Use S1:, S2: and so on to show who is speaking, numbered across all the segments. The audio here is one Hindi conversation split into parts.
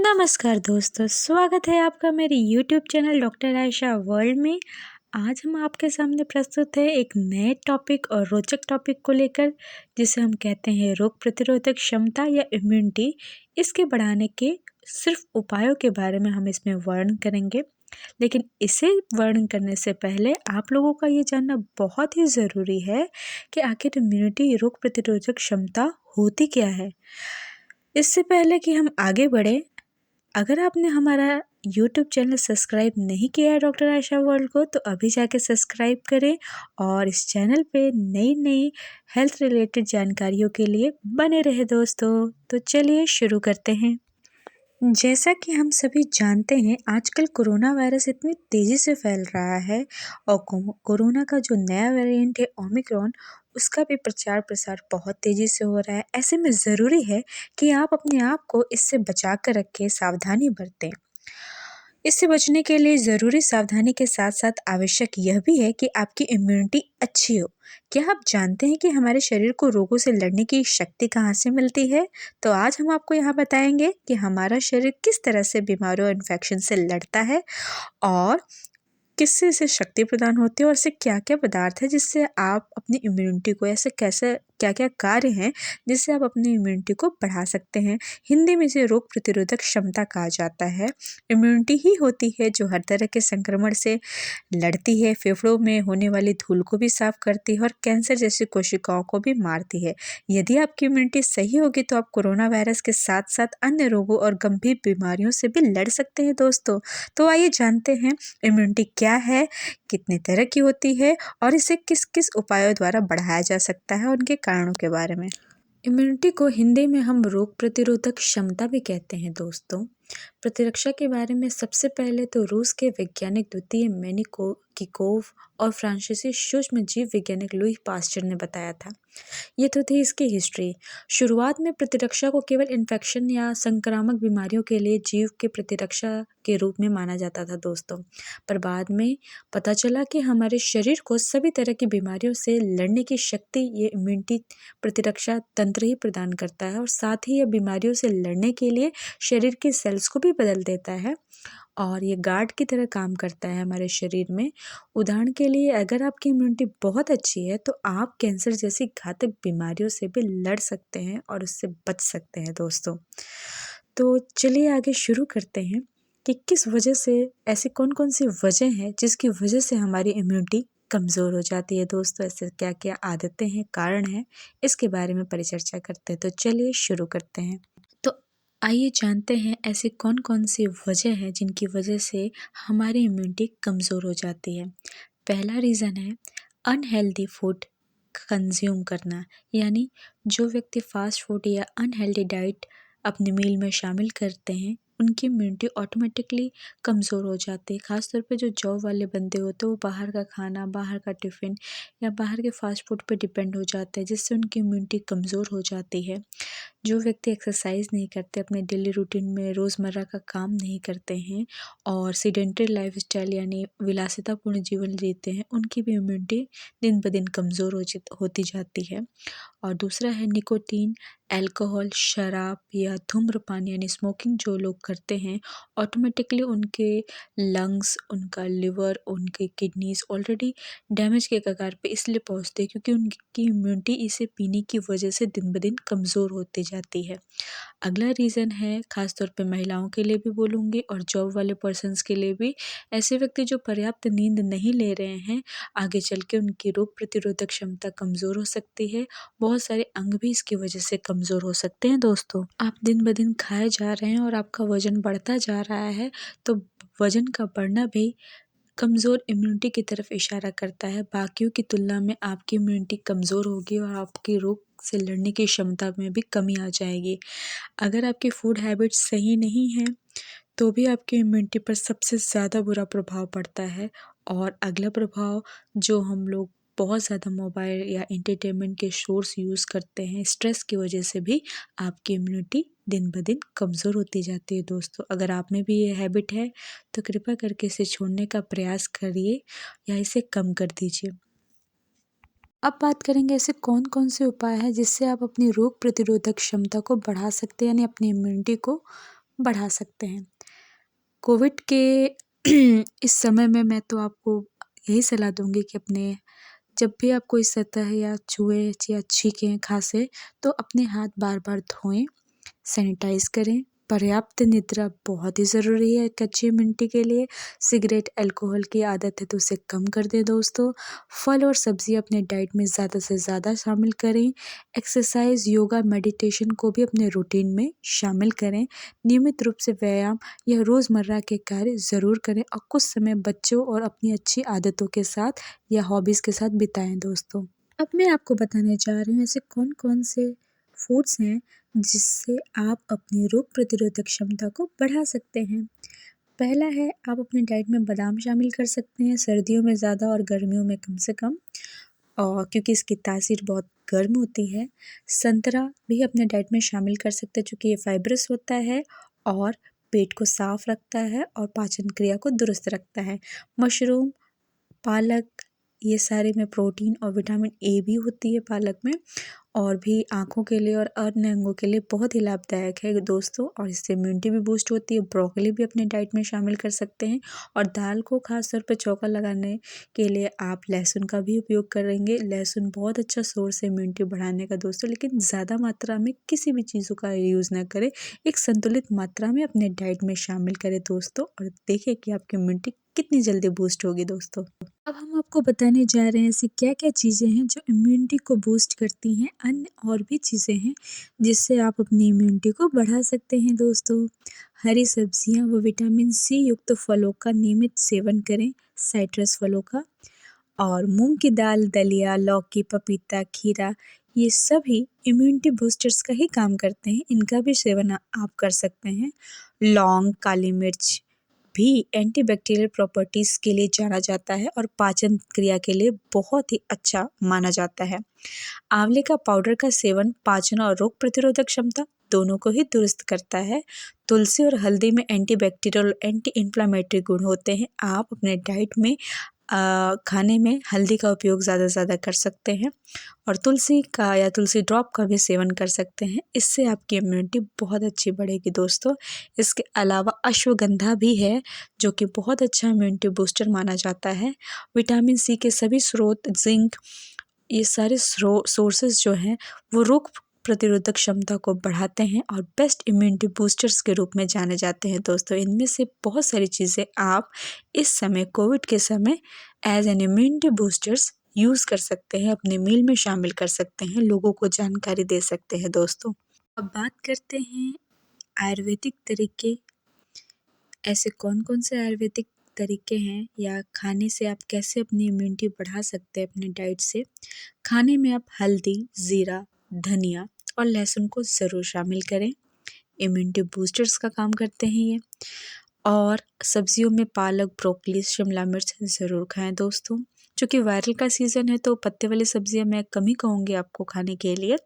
S1: नमस्कार दोस्तों, स्वागत है आपका मेरे YouTube channel doctor Ayesha world में। आज हम आपके सामने प्रस्तुत है एक नए टॉपिक और रोचक टॉपिक को लेकर, जिसे हम कहते हैं रोग प्रतिरोधक क्षमता या इम्यूनिटी। इसके बढ़ाने के सिर्फ उपायों के बारे में हम इसमें वर्णन करेंगे। लेकिन इसे वर्णन करने से पहले आप लोगों का ये जानना बहुत ही ज़रूरी है कि आखिर इम्यूनिटी रोग प्रतिरोधक क्षमता होती क्या है। इससे पहले कि हम आगे बढ़े, अगर आपने हमारा यूट्यूब चैनल सब्सक्राइब नहीं किया है डॉक्टर आयशा वर्ल्ड को, तो अभी जाके सब्सक्राइब करें और इस चैनल पे नई नई हेल्थ रिलेटेड जानकारियों के लिए बने रहे दोस्तों। तो चलिए शुरू करते हैं। जैसा कि हम सभी जानते हैं, आजकल कोरोना वायरस इतनी तेज़ी से फैल रहा है और कोरोना का जो नया वेरिएंट है ओमिक्रॉन, उसका भी प्रचार प्रसार बहुत तेज़ी से हो रहा है। ऐसे में ज़रूरी है कि आप अपने आप को इससे बचा कर रखें, सावधानी बरतें। इससे बचने के लिए ज़रूरी सावधानी के साथ साथ आवश्यक यह भी है कि आपकी इम्यूनिटी अच्छी हो। क्या आप जानते हैं कि हमारे शरीर को रोगों से लड़ने की शक्ति कहाँ से मिलती है? तो आज हम आपको यहाँ बताएंगे कि हमारा शरीर किस तरह से बीमारियों और इन्फेक्शन से लड़ता है और किससे इसे शक्ति प्रदान होती है और ऐसे क्या-क्या पदार्थ है जिससे आप अपनी इम्यूनिटी को ऐसे कैसे क्या-क्या कार्य हैं जिससे आप अपनी इम्यूनिटी को बढ़ा सकते हैं। हिंदी में इसे रोग प्रतिरोधक क्षमता कहा जाता है। इम्यूनिटी ही होती है जो हर तरह के संक्रमण से लड़ती है, फेफड़ों में होने वाली धूल को भी साफ करती है और कैंसर जैसी कोशिकाओं को भी मारती है। यदि आपकी इम्यूनिटी सही होगी तो आप कोरोना वायरस के साथ-साथ अन्य रोगों और गंभीर बीमारियों से भी लड़ सकते हैं दोस्तों। तो आइए जानते हैं इम्यूनिटी क्या है, कितने तरह की होती है और इसे किस-किस उपायों द्वारा बढ़ाया जा सकता है और उनके कारणों के बारे में। इम्यूनिटी को हिंदी में हम रोग प्रतिरोधक क्षमता भी कहते हैं दोस्तों। प्रतिरक्षा के बारे में सबसे पहले तो रूस के वैज्ञानिक द्वितीय मेनिकोव और फ्रांसीसी सूक्ष्म जीव वैज्ञानिक लुई पास्चर ने बताया था। ये तो थी इसकी हिस्ट्री। शुरुआत में प्रतिरक्षा को केवल इन्फेक्शन या संक्रामक बीमारियों के लिए जीव के प्रतिरक्षा के रूप में माना जाता था दोस्तों। पर बाद में पता चला कि हमारे शरीर को सभी तरह की बीमारियों से लड़ने की शक्ति ये इम्यूनिटी प्रतिरक्षा तंत्र ही प्रदान करता है और साथ ही यह बीमारियों से लड़ने के लिए शरीर के सेल्स को भी बदल देता है और ये गार्ड की तरह काम करता है हमारे शरीर में। उदाहरण के लिए अगर आपकी इम्यूनिटी बहुत अच्छी है तो आप कैंसर जैसी घातक बीमारियों से भी लड़ सकते हैं और उससे बच सकते हैं दोस्तों। तो चलिए आगे शुरू करते हैं कि किस वजह से ऐसी कौन कौन सी वजह हैं जिसकी वजह से हमारी इम्यूनिटी कमज़ोर हो जाती है दोस्तों। ऐसे क्या क्या आदतें हैं, कारण हैं, इसके बारे में परिचर्चा करते हैं। तो चलिए शुरू करते हैं। तो आइए जानते हैं ऐसी कौन कौन सी वजह है जिनकी वजह से हमारी इम्यूनिटी कमज़ोर हो जाती है। पहला रीज़न है अनहेल्दी फूड कंज्यूम करना, यानी जो व्यक्ति फास्ट फूड या अनहेल्दी डाइट अपने मील में शामिल करते हैं उनकी इम्यूनिटी ऑटोमेटिकली कमज़ोर हो जाती है। ख़ासतौर पे जो जॉब वाले बंदे होते हैं वो बाहर का खाना, बाहर का टिफ़िन या बाहर के फास्ट फूड पे डिपेंड हो जाते हैं, जिससे उनकी इम्यूनिटी कमज़ोर हो जाती है। जो व्यक्ति एक्सरसाइज नहीं करते, अपने डेली रूटीन में रोज़मर्रा का काम नहीं करते हैं और सीडेंटरी लाइफस्टाइल यानी विलासितापूर्ण जीवन जीते हैं, उनकी भी इम्यूनिटी दिन ब दिन कमज़ोर होती जाती है। और दूसरा है निकोटीन, अल्कोहल, शराब या धूम्रपान यानी स्मोकिंग जो लोग करते हैं, ऑटोमेटिकली उनके लंग्स, उनका लिवर, उनके किडनीज़ ऑलरेडी डैमेज के कगार पे इसलिए पहुँचते हैं क्योंकि उनकी इम्यूनिटी इसे पीने की वजह से दिन ब दिन कमज़ोर होती जाती है। अगला रीज़न है, ख़ास तौर पे महिलाओं के लिए भी बोलूँगी और जॉब वाले पर्सन्स के लिए भी, ऐसे व्यक्ति जो पर्याप्त नींद नहीं ले रहे हैं, आगे चल के उनकी रोग प्रतिरोधक क्षमता कमज़ोर हो सकती है। बहुत सारे अंग भी इसकी वजह से कमज़ोर हो सकते हैं दोस्तों। आप दिन ब दिन खाए जा रहे हैं और आपका वज़न बढ़ता जा रहा है, तो वज़न का बढ़ना भी कमज़ोर इम्यूनिटी की तरफ इशारा करता है। बाकियों की तुलना में आपकी इम्यूनिटी कमज़ोर होगी और आपकी रोग से लड़ने की क्षमता में भी कमी आ जाएगी। अगर आपकी फूड हैबिट्स सही नहीं हैं, तो भी आपकी इम्यूनिटी पर सबसे ज़्यादा बुरा प्रभाव पड़ता है। और अगला प्रभाव, जो हम लोग बहुत ज़्यादा मोबाइल या एंटरटेनमेंट के सोर्स यूज़ करते हैं, स्ट्रेस की वजह से भी आपकी इम्यूनिटी दिन ब दिन कमज़ोर होती जाती है दोस्तों। अगर आप में भी ये हैबिट है तो कृपया करके इसे छोड़ने का प्रयास करिए या इसे कम कर दीजिए। अब बात करेंगे ऐसे कौन कौन से उपाय हैं जिससे आप अपनी रोग प्रतिरोधक क्षमता को बढ़ा सकते हैं, यानी अपनी इम्यूनिटी को बढ़ा सकते हैं। कोविड के इस समय में मैं तो आपको यही सलाह दूँगी कि अपने जब भी आप कोई सतह या छुएँ या छींकें, खाँसें तो अपने हाथ बार-बार धोएँ, सैनिटाइज़ करें। पर्याप्त निद्रा बहुत ही ज़रूरी है एक अच्छी इम्यूनिटी के लिए। सिगरेट, अल्कोहल की आदत है तो उसे कम कर दें दोस्तों। फल और सब्ज़ियाँ अपने डाइट में ज़्यादा से ज़्यादा शामिल करें। एक्सरसाइज़, योगा, मेडिटेशन को भी अपने रूटीन में शामिल करें। नियमित रूप से व्यायाम या रोज़मर्रा के कार्य ज़रूर करें और कुछ समय बच्चों और अपनी अच्छी आदतों के साथ या हॉबीज़ के साथ बिताएँ दोस्तों। अब मैं आपको बताने जा रही हूँ ऐसे कौन-कौन से फूड्स हैं जिससे आप अपनी रोग प्रतिरोधक क्षमता को बढ़ा सकते हैं। पहला है, आप अपने डाइट में बादाम शामिल कर सकते हैं, सर्दियों में ज़्यादा और गर्मियों में कम से कम, और क्योंकि इसकी तासीर बहुत गर्म होती है। संतरा भी अपने डाइट में शामिल कर सकते हैं चूँकि ये फाइब्रस होता है और पेट को साफ रखता है और पाचन क्रिया को दुरुस्त रखता है। मशरूम, पालक, ये सारे में प्रोटीन और विटामिन ए भी होती है पालक में, और भी आँखों के लिए और अन्य अंगों के लिए बहुत ही लाभदायक है दोस्तों, और इससे इम्यूनिटी भी बूस्ट होती है। ब्रोकली भी अपने डाइट में शामिल कर सकते हैं, और दाल को खास तौर पे चौका लगाने के लिए आप लहसुन का भी उपयोग करेंगे। लहसुन बहुत अच्छा सोर्स है इम्यूनिटी बढ़ाने का दोस्तों, लेकिन ज़्यादा मात्रा में किसी भी चीज़ों का यूज़ ना करें। एक संतुलित मात्रा में अपने डाइट में शामिल करें दोस्तों, और देखिए कि आपकी इम्यूनिटी कितनी जल्दी बूस्ट होगी दोस्तों। अब हम आपको बताने जा रहे हैं ऐसी क्या-क्या चीज़ें हैं जो इम्यूनिटी को बूस्ट करती हैं। अन्य और भी चीज़ें हैं जिससे आप अपनी इम्यूनिटी को बढ़ा सकते हैं दोस्तों। हरी सब्जियां व विटामिन सी युक्त फलों का नियमित सेवन करें, साइट्रस फलों का। और मूंग की दाल, दलिया, लौकी, पपीता, खीरा, ये सभी इम्यूनिटी बूस्टर्स का ही काम करते हैं। इनका भी सेवन आप कर सकते हैं। लौंग, काली मिर्च भी एंटीबैक्टीरियल प्रॉपर्टीज़ के लिए जाना जाता है और पाचन क्रिया के लिए बहुत ही अच्छा माना जाता है। आंवले का पाउडर का सेवन पाचन और रोग प्रतिरोधक क्षमता दोनों को ही दुरुस्त करता है। तुलसी और हल्दी में एंटीबैक्टीरियल, एंटी इन्फ्लेमेटरी गुण होते हैं। आप अपने डाइट में खाने में हल्दी का उपयोग ज़्यादा से ज़्यादा कर सकते हैं, और तुलसी का या तुलसी ड्रॉप का भी सेवन कर सकते हैं। इससे आपकी इम्यूनिटी बहुत अच्छी बढ़ेगी दोस्तों। इसके अलावा अश्वगंधा भी है जो कि बहुत अच्छा इम्यूनिटी बूस्टर माना जाता है। विटामिन सी के सभी स्रोत, जिंक, ये सारे सोर्सेज जो हैं वो रोग प्रतिरोधक क्षमता को बढ़ाते हैं और बेस्ट इम्यूनिटी बूस्टर्स के रूप में जाने जाते हैं दोस्तों। इनमें से बहुत सारी चीज़ें आप इस समय कोविड के समय as an immunity boosters use कर सकते हैं, अपने मील में शामिल कर सकते हैं, लोगों को जानकारी दे सकते हैं दोस्तों। अब बात करते हैं आयुर्वेदिक तरीके। ऐसे कौन-कौन से आयुर्वेदिक तरीके हैं या खाने से आप कैसे अपनी इम्यूनिटी बढ़ा सकते हैं अपने डाइट से। खाने में आप हल्दी, ज़ीरा, धनिया और लहसुन को ज़रूर शामिल करें। इम्यूनिटी बूस्टर्स का काम करते हैं ये। और सब्जियों में पालक, ब्रोकली, शिमला मिर्च ज़रूर खाएं दोस्तों। चूँकि वायरल का सीज़न है तो पत्ते वाली सब्जियां मैं कम ही कहूँगी आपको खाने के लिए,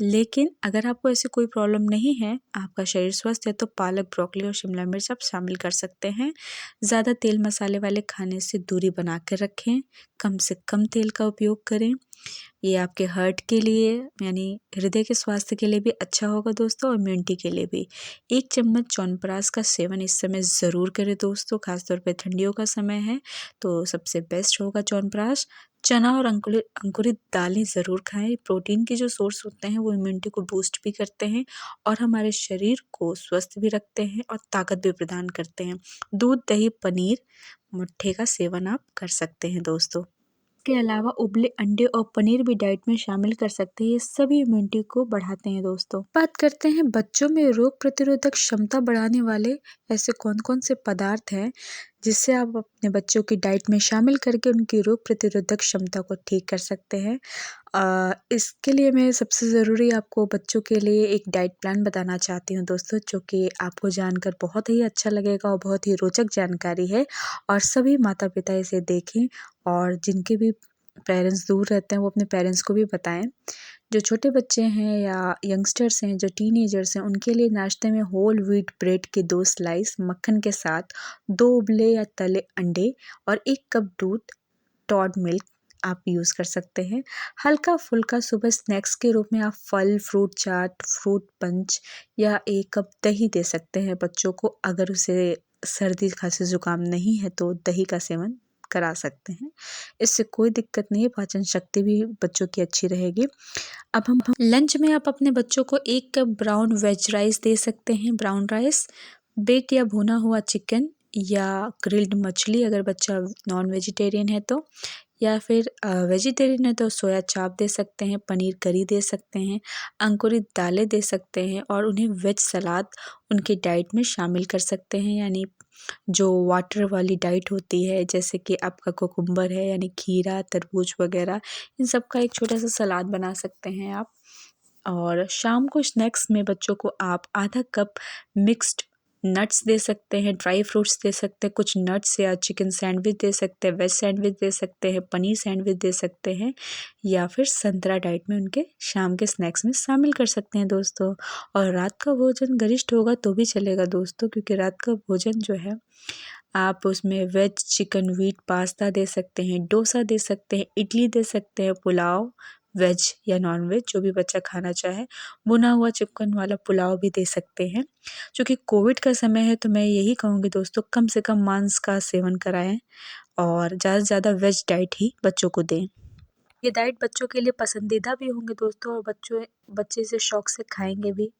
S1: लेकिन अगर आपको ऐसी कोई प्रॉब्लम नहीं है, आपका शरीर स्वस्थ है, तो पालक, ब्रोकली और शिमला मिर्च आप शामिल कर सकते हैं। ज़्यादा तेल मसाले वाले खाने से दूरी बना कर रखें, कम से कम तेल का उपयोग करें। ये आपके हार्ट के लिए यानी हृदय के स्वास्थ्य के लिए भी अच्छा होगा दोस्तों, और इम्यूनिटी के लिए भी। 1 चम्मच च्यवनप्राश का सेवन इस समय ज़रूर करें दोस्तों, खासतौर पे ठंडियों का समय है तो सबसे बेस्ट होगा च्यवनप्राश। चना और अंकुरित दालें ज़रूर खाएं। प्रोटीन के जो सोर्स होते हैं वो इम्यूनिटी को बूस्ट भी करते हैं और हमारे शरीर को स्वस्थ भी रखते हैं और ताकत भी प्रदान करते हैं। दूध, दही, पनीर, मट्ठे का सेवन आप कर सकते हैं दोस्तों। के अलावा उबले अंडे और पनीर भी डाइट में शामिल कर सकते हैं। ये सभी इम्यूनिटी को बढ़ाते हैं दोस्तों। बात करते हैं बच्चों में रोग प्रतिरोधक क्षमता बढ़ाने वाले ऐसे कौन-कौन से पदार्थ हैं जिससे आप अपने बच्चों की डाइट में शामिल करके उनकी रोग प्रतिरोधक क्षमता को ठीक कर सकते हैं। इसके लिए मैं सबसे ज़रूरी आपको बच्चों के लिए एक डाइट प्लान बताना चाहती हूँ दोस्तों, जो कि आपको जानकर बहुत ही अच्छा लगेगा और बहुत ही रोचक जानकारी है, और सभी माता-पिता इसे देखें और जिनके भी पेरेंट्स दूर रहते हैं वो अपने पेरेंट्स को भी बताएं। जो छोटे बच्चे हैं या यंगस्टर्स हैं, जो टीनेजर्स हैं, उनके लिए नाश्ते में होल व्हीट ब्रेड के 2 स्लाइस मक्खन के साथ 2 उबले या तले अंडे और 1 कप दूध, टॉड मिल्क आप यूज़ कर सकते हैं। हल्का फुल्का सुबह स्नैक्स के रूप में आप फल, फ्रूट चाट, फ्रूट पंच या 1 कप दही दे सकते हैं बच्चों को। अगर उसे सर्दी खांसी ज़ुकाम नहीं है तो दही का सेवन करा सकते हैं। इससे कोई दिक्कत नहीं है, पाचन शक्ति भी बच्चों की अच्छी रहेगी। अब हम लंच में आप अपने बच्चों को 1 कप ब्राउन वेज राइस दे सकते हैं। ब्राउन राइस, बेक्ड या भुना हुआ चिकन या ग्रिल्ड मछली अगर बच्चा नॉन वेजिटेरियन है तो, या फिर वेजिटेरियन है तो सोया चाप दे सकते हैं, पनीर करी दे सकते हैं, अंकुरित दालें दे सकते हैं और उन्हें वेज सलाद उनकी डाइट में शामिल कर सकते हैं। यानी जो वाटर वाली डाइट होती है, जैसे कि आपका कुकुम्बर है यानी खीरा, तरबूज वगैरह, इन सब का एक छोटा सा सलाद बना सकते हैं आप। और शाम को स्नैक्स में बच्चों को आप आधा कप मिक्स्ड नट्स दे सकते हैं, ड्राई फ्रूट्स दे सकते हैं, कुछ नट्स या चिकन सैंडविच दे सकते हैं, वेज सैंडविच दे सकते हैं, पनीर सैंडविच दे सकते हैं, या फिर संतरा डाइट में उनके शाम के स्नैक्स में शामिल कर सकते हैं दोस्तों। और रात का भोजन गरिष्ठ होगा तो भी चलेगा दोस्तों, क्योंकि रात का भोजन जो है आप उसमें वेज चिकन व्हीट पास्ता दे सकते हैं, डोसा दे सकते हैं, इडली दे सकते हैं, पुलाव वेज या नॉन वेज जो भी बच्चा खाना चाहे, भुना हुआ चिकन वाला पुलाव भी दे सकते हैं। चूँकि कोविड का समय है तो मैं यही कहूँगी दोस्तों, कम से कम मांस का सेवन कराएं और ज़्यादा से ज़्यादा वेज डाइट ही बच्चों को दें। ये डाइट बच्चों के लिए पसंदीदा भी होंगे दोस्तों, और बच्चे इसे शौक से खाएंगे भी।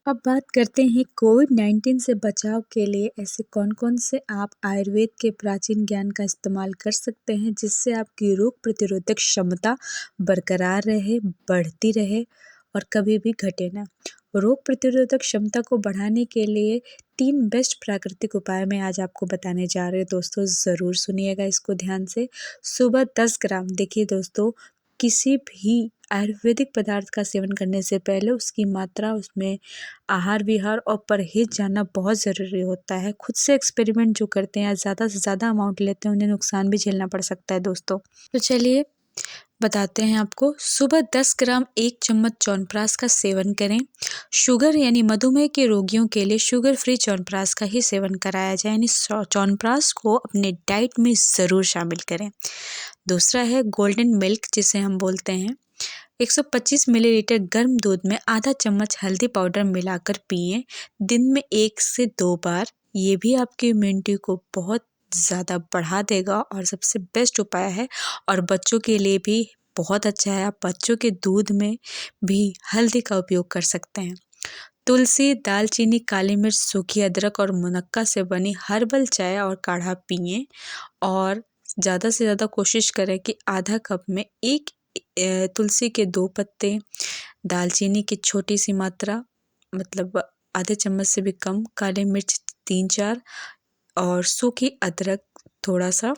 S1: अब बात करते हैं कोविड-19 से बचाव के लिए ऐसे कौन-कौन से आप आयुर्वेद के प्राचीन ज्ञान का इस्तेमाल कर सकते हैं, जिससे आपकी रोग प्रतिरोधक क्षमता बरकरार रहे, बढ़ती रहे और कभी भी घटे ना। रोग प्रतिरोधक क्षमता को बढ़ाने के लिए 3 बेस्ट प्राकृतिक उपाय मैं आज आपको बताने जा रही हूँ दोस्तों, ज़रूर सुनिएगा इसको ध्यान से। सुबह 10 ग्राम, देखिए दोस्तों, किसी भी आयुर्वेदिक पदार्थ का सेवन करने से पहले उसकी मात्रा, उसमें आहार विहार और परहेज जानना बहुत ज़रूरी होता है। खुद से एक्सपेरिमेंट जो करते हैं या ज़्यादा से ज़्यादा अमाउंट लेते हैं, उन्हें नुकसान भी झेलना पड़ सकता है दोस्तों। तो चलिए बताते हैं आपको। सुबह 10 ग्राम 1 चम्मच च्यवनप्राश का सेवन करें। शुगर यानी मधुमेह के रोगियों के लिए शुगर फ्री च्यवनप्राश का ही सेवन कराया जाए, यानी च्यवनप्राश को अपने डाइट में ज़रूर शामिल करें। दूसरा है गोल्डन मिल्क, जिसे हम बोलते हैं। 125 मिलीलीटर गर्म दूध में आधा चम्मच हल्दी पाउडर मिलाकर पिएं, दिन में 1 से 2 बार। ये भी आपकी इम्यूनिटी को बहुत ज़्यादा बढ़ा देगा और सबसे बेस्ट उपाय है, और बच्चों के लिए भी बहुत अच्छा है। आप बच्चों के दूध में भी हल्दी का उपयोग कर सकते हैं। तुलसी, दालचीनी, काली मिर्च, सूखी अदरक और मुनक्का से बनी हर्बल चाय और काढ़ा पिएं, और ज़्यादा से ज़्यादा कोशिश करें कि आधा कप में एक तुलसी के 2 पत्ते, दालचीनी की छोटी सी मात्रा, मतलब आधे चम्मच से भी कम, काली मिर्च 3-4 और सूखी अदरक थोड़ा सा,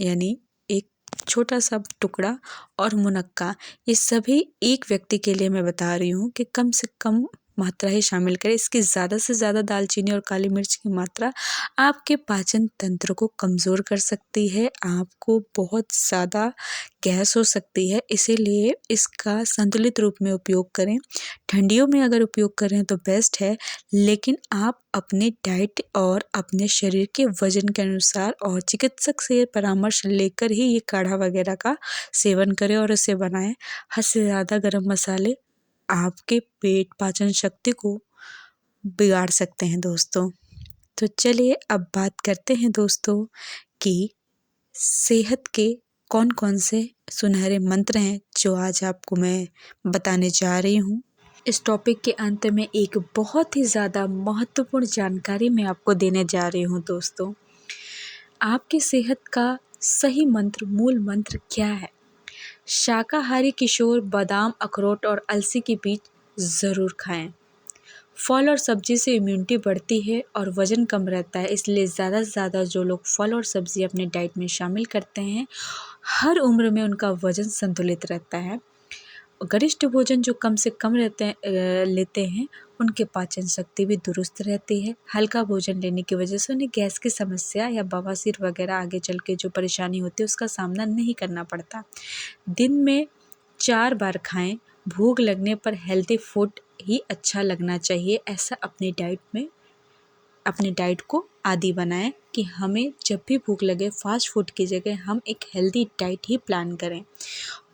S1: यानी एक छोटा सा टुकड़ा, और मुनक्का। ये सभी एक व्यक्ति के लिए मैं बता रही हूँ कि कम से कम मात्रा ही शामिल करें। इसकी ज़्यादा से ज़्यादा दालचीनी और काली मिर्च की मात्रा आपके पाचन तंत्र को कमज़ोर कर सकती है, आपको बहुत ज़्यादा गैस हो सकती है, इसीलिए इसका संतुलित रूप में उपयोग करें। ठंडियों में अगर उपयोग करें तो बेस्ट है, लेकिन आप अपने डाइट और अपने शरीर के वजन के अनुसार और चिकित्सक से परामर्श लेकर ही ये काढ़ा वगैरह का सेवन करें और इसे बनाएं। हद से ज़्यादा गरम मसाले आपके पेट पाचन शक्ति को बिगाड़ सकते हैं दोस्तों। तो चलिए अब बात करते हैं दोस्तों कि सेहत के कौन कौन से सुनहरे मंत्र हैं जो आज आपको मैं बताने जा रही हूँ। इस टॉपिक के अंत में एक बहुत ही ज़्यादा महत्वपूर्ण जानकारी मैं आपको देने जा रही हूँ दोस्तों। आपकी सेहत का सही मंत्र, मूल मंत्र क्या है? शाकाहारी किशोर बादाम, अखरोट और अलसी के बीज ज़रूर खाएं। फल और सब्जी से इम्यूनिटी बढ़ती है और वज़न कम रहता है, इसलिए ज़्यादा से ज़्यादा जो लोग फल और सब्ज़ी अपने डाइट में शामिल करते हैं, हर उम्र में उनका वज़न संतुलित रहता है। गरिष्ठ भोजन जो कम से कम लेते हैं, उनके पाचन शक्ति भी दुरुस्त रहती है। हल्का भोजन लेने की वजह से उन्हें गैस की समस्या या बवासीर वगैरह आगे चल के जो परेशानी होती है उसका सामना नहीं करना पड़ता। दिन में 4 बार खाएं। भूख लगने पर हेल्दी फूड ही अच्छा लगना चाहिए, ऐसा अपनी डाइट में अपनी डाइट को आदी बनाएं कि हमें जब भी भूख लगे फास्ट फूड की जगह हम एक हेल्दी डाइट ही प्लान करें।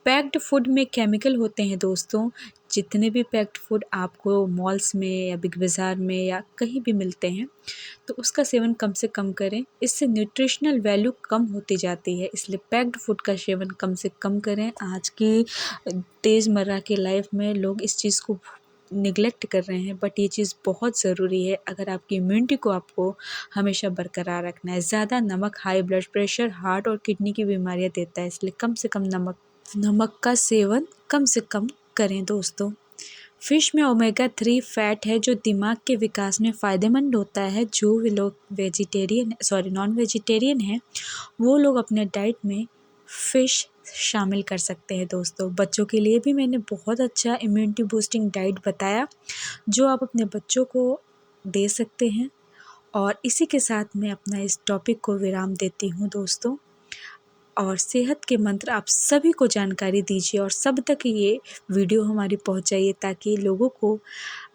S1: पैक्ड फूड में केमिकल होते हैं दोस्तों। जितने भी पैक्ड फूड आपको मॉल्स में या बिग बाज़ार में या कहीं भी मिलते हैं तो उसका सेवन कम से कम करें। इससे न्यूट्रिशनल वैल्यू कम होती जाती है, इसलिए पैक्ड फूड का सेवन कम से कम करें। आज की तेज़मर्रा की लाइफ में लोग इस चीज़ को निगलेक्ट कर रहे हैं, बट ये चीज़ बहुत ज़रूरी है अगर आपकी इम्यूनिटी को आपको हमेशा बरकरार रखना है। ज़्यादा नमक हाई ब्लड प्रेशर, हार्ट और किडनी की बीमारियां देता है, इसलिए कम से कम नमक का सेवन कम से कम करें दोस्तों। फ़िश में ओमेगा 3 फैट है जो दिमाग के विकास में फ़ायदेमंद होता है। जो भी लोग नॉन वेजिटेरियन हैं वो लोग अपने डाइट में फ़िश शामिल कर सकते हैं दोस्तों। बच्चों के लिए भी मैंने बहुत अच्छा इम्यूनिटी बूस्टिंग डाइट बताया जो आप अपने बच्चों को दे सकते हैं। और इसी के साथ मैं अपना इस टॉपिक को विराम देती हूँ दोस्तों। और सेहत के मंत्र आप सभी को जानकारी दीजिए और सब तक ये वीडियो हमारी पहुंचाइए ताकि लोगों को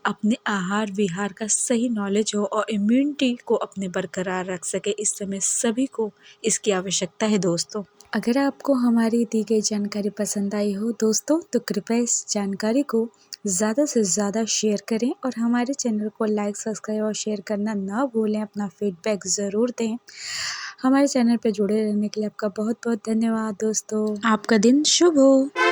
S1: अपने आहार विहार का सही नॉलेज हो और इम्यूनिटी को अपने बरकरार रख सके। इस समय सभी को इसकी आवश्यकता है दोस्तों। अगर आपको हमारी दी गई जानकारी पसंद आई हो दोस्तों तो कृपया इस जानकारी को ज़्यादा से ज़्यादा शेयर करें और हमारे चैनल को लाइक सब्सक्राइब और शेयर करना ना भूलें। अपना फीडबैक ज़रूर दें। हमारे चैनल पर जुड़े रहने के लिए आपका बहुत बहुत धन्यवाद दोस्तों। आपका दिन शुभ हो।